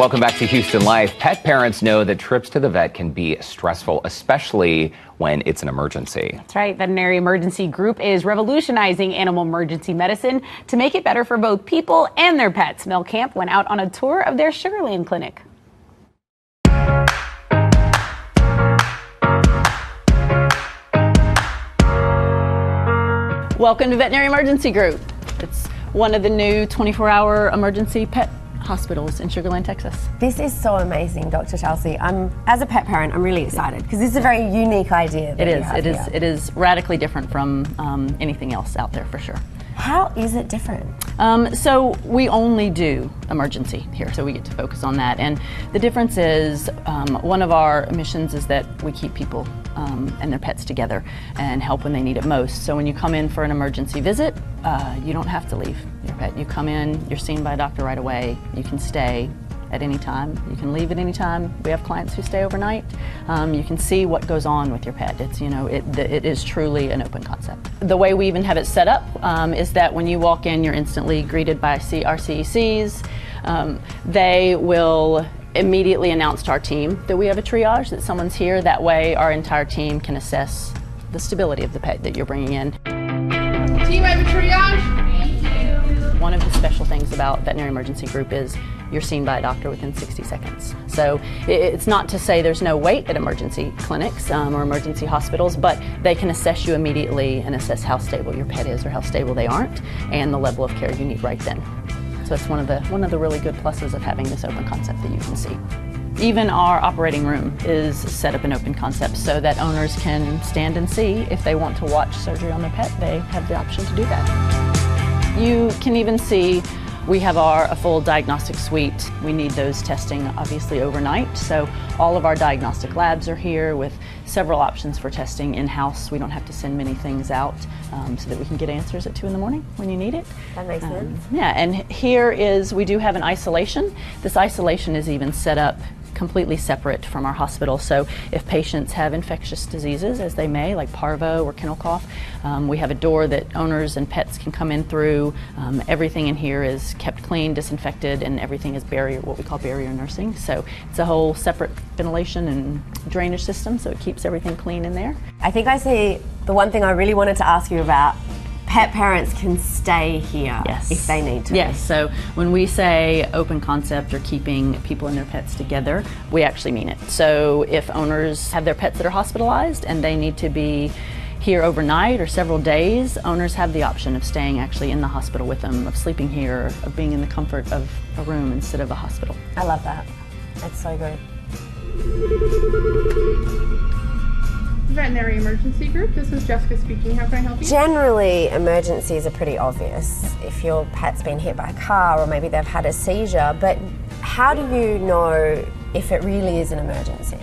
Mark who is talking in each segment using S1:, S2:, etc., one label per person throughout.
S1: Welcome back to Houston Life. Pet parents know that trips to the vet can be stressful, especially when it's an emergency.
S2: That's right. Veterinary Emergency Group is revolutionizing animal emergency medicine to make it better for both people and their pets. Mel Camp went out on a tour of their Sugar Land clinic. Welcome to Veterinary Emergency Group. It's one of the new 24-hour emergency pet hospitals in Sugar Land, Texas.
S3: This is so amazing, Dr. Chelsea. As a pet parent, I'm really excited because this is a very unique idea.
S2: It is radically different from anything else out there for sure.
S3: How is it different?
S2: So we only do emergency here, so we get to focus on that. And the difference is one of our missions is that we keep people and their pets together and help when they need it most. So when you come in for an emergency visit, you don't have to leave your pet. You come in, you're seen by a doctor right away. You can stay at any time. You can leave at any time. We have clients who stay overnight. You can see what goes on with your pet. It's, it is truly an open concept. The way we even have it set up is that when you walk in, you're instantly greeted by our CECs. They will immediately announce to our team that we have a triage, that someone's here. That way our entire team can assess the stability of the pet that you're bringing in.
S4: Team, I have a triage. Thank you.
S2: One of the special things about Veterinary Emergency Group is you're seen by a doctor within 60 seconds. So it's not to say there's no wait at emergency clinics or emergency hospitals, but they can assess you immediately and assess how stable your pet is or how stable they aren't and the level of care you need right then. So it's one of the really good pluses of having this open concept that you can see. Even our operating room is set up in open concept so that owners can stand and see. If they want to watch surgery on their pet, they have the option to do that. You can even see we have a full diagnostic suite. We need those testing obviously overnight, so all of our diagnostic labs are here with several options for testing in-house. We don't have to send many things out so that we can get answers at 2 in the morning when you need it.
S3: That makes sense.
S2: Yeah, and here we do have an isolation. This isolation is even set up completely separate from our hospital. So if patients have infectious diseases, as they may, like parvo or kennel cough, we have a door that owners and pets can come in through. Everything in here is kept clean, disinfected, and everything is what we call barrier nursing. So it's a whole separate ventilation and drainage system, so it keeps everything clean in there.
S3: I think I see the one thing I really wanted to ask you about. Pet parents can stay here if they need to.
S2: Yes, so when we say open concept or keeping people and their pets together, we actually mean it. So if owners have their pets that are hospitalized and they need to be here overnight or several days, owners have the option of staying actually in the hospital with them, of sleeping here, of being in the comfort of a room instead of a hospital.
S3: I love that. That's so good.
S4: Veterinary Emergency Group, this is Jessica speaking. How can I help you?
S3: Generally, emergencies are pretty obvious. If your pet's been hit by a car or maybe they've had a seizure, but how do you know if it really is an emergency?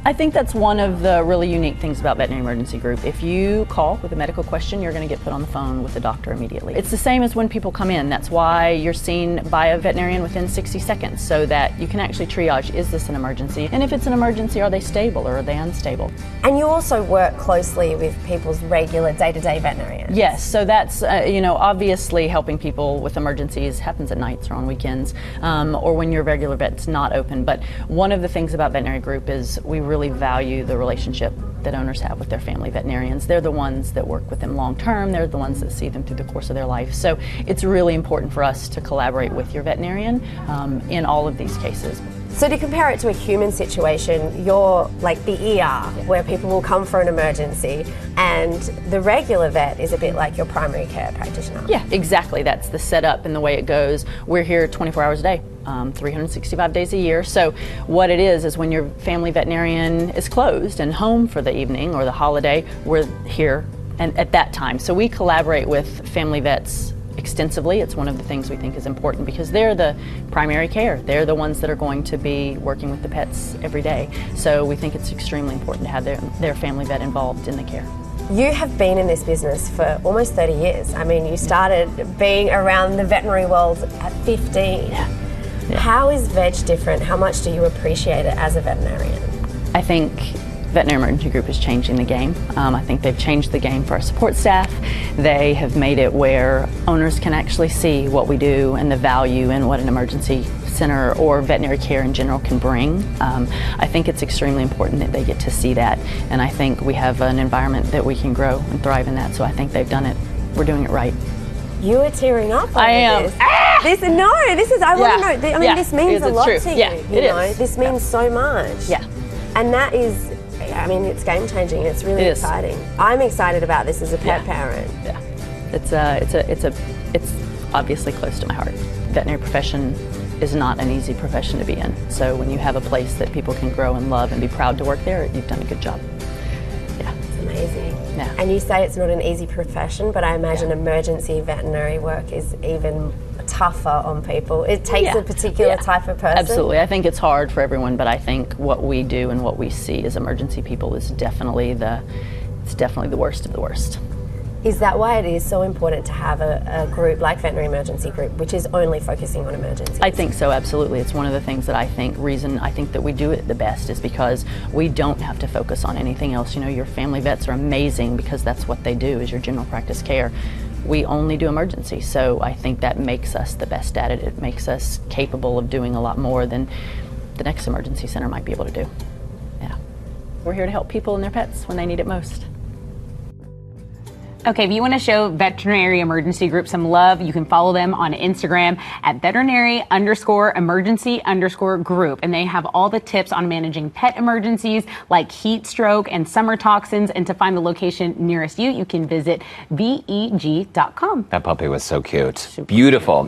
S2: I think that's one of the really unique things about Veterinary Emergency Group. If you call with a medical question, you're going to get put on the phone with the doctor immediately. It's the same as when people come in. That's why you're seen by a veterinarian within 60 seconds, so that you can actually triage, is this an emergency? And if it's an emergency, are they stable or are they unstable?
S3: And you also work closely with people's regular day-to-day veterinarians.
S2: Yes, so that's, obviously helping people with emergencies happens at nights or on weekends, or when your regular vet's not open. But one of the things about Veterinary Group is we really value the relationship that owners have with their family veterinarians. They're the ones that work with them long term. They're the ones that see them through the course of their life. So it's really important for us to collaborate with your veterinarian in all of these cases.
S3: So to compare it to a human situation, you're like the ER, where people will come for an emergency, and the regular vet is a bit like your primary care practitioner.
S2: Yeah, exactly. That's the setup and the way it goes. We're here 24 hours a day, 365 days a year. So what it is when your family veterinarian is closed and home for the evening or the holiday, we're here and at that time. So we collaborate with family vets extensively. It's one of the things we think is important because they're the primary care. They're the ones that are going to be working with the pets every day. So we think it's extremely important to have their family vet involved in the care.
S3: You have been in this business for almost 30 years. I mean, you started being around the veterinary world at 15.
S2: Yeah.
S3: How is veg different? How much do you appreciate it as a veterinarian?
S2: I think Veterinary Emergency Group is changing the game. I think they've changed the game for our support staff. They have made it where owners can actually see what we do and the value in what an emergency center or veterinary care in general can bring. I think it's extremely important that they get to see that, and I think we have an environment that we can grow and thrive in that, so I think they've done it. We're doing it right.
S3: You are tearing up over
S2: I am.
S3: this. This I want to know. I mean, this means a lot
S2: true.
S3: to you.
S2: Yeah,
S3: you know,
S2: is.
S3: this means so much.
S2: Yeah.
S3: And that is, I mean, it's game changing. It's really exciting. I'm excited about this as a pet parent.
S2: Yeah. It's obviously close to my heart. Veterinary profession is not an easy profession to be in. So when you have a place that people can grow and love and be proud to work there, you've done a good job. Yeah.
S3: It's amazing.
S2: Yeah.
S3: And you say it's not an easy profession, but I imagine emergency veterinary work is even tougher on people. It takes a particular type of person.
S2: Absolutely. I think it's hard for everyone, but I think what we do and what we see as emergency people is definitely the worst of the worst.
S3: Is that why it is so important to have a group like Veterinary Emergency Group, which is only focusing on emergencies?
S2: I think so, absolutely. It's one of the things that I think that we do it the best is because we don't have to focus on anything else. You know, your family vets are amazing because that's what they do, is your general practice care. We only do emergency, so I think that makes us the best at it. It makes us capable of doing a lot more than the next emergency center might be able to do. Yeah. We're here to help people and their pets when they need it most.
S5: Okay, if you want to show Veterinary Emergency Group some love, you can follow them on Instagram at veterinary_emergency_group. And they have all the tips on managing pet emergencies like heat stroke and summer toxins. And to find the location nearest you, you can visit veg.com.
S1: That puppy was so cute. Beautiful.